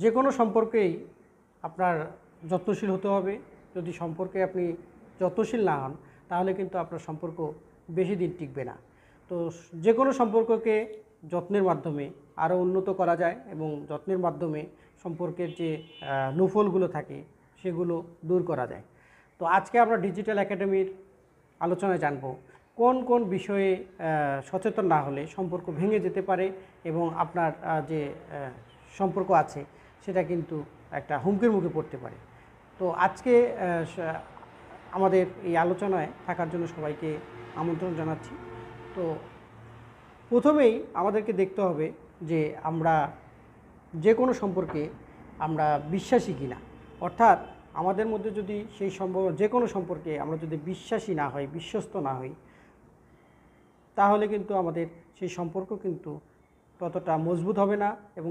যে কোনো সম্পর্কেই আপনার যত্নশীল হতে হবে। যদি সম্পর্কে আপনি যত্নশীল না হন তাহলে কিন্তু আপনার সম্পর্ক বেশি দিন টিকবে না। তো যে কোনো সম্পর্ককে যত্নের মাধ্যমে আরও উন্নত করা যায় এবং যত্নের মাধ্যমে সম্পর্কের যে নুফলগুলো থাকে সেগুলো দূর করা যায়। তো আজকে আমরা ডিজিটাল একাডেমির আলোচনায় জানব কোন কোন বিষয়ে সচেতন না হলে সম্পর্ক ভেঙে যেতে পারে এবং আপনার যে সম্পর্ক আছে সেটা কিন্তু একটা হুমকির মুখে পড়তে পারে। তো আজকে আমাদের এই আলোচনায় থাকার জন্য সবাইকে আমন্ত্রণ জানাচ্ছি। তো প্রথমেই আমাদেরকে দেখতে হবে যে আমরা যে কোনো সম্পর্কে আমরা বিশ্বাসী কিনা, অর্থাৎ আমাদের মধ্যে যদি সেই যে কোনো সম্পর্কে আমরা যদি বিশ্বাসী না হই, বিশ্বস্ত না হই, তাহলে কিন্তু আমাদের সেই সম্পর্ক কিন্তু ততটা মজবুত হবে না এবং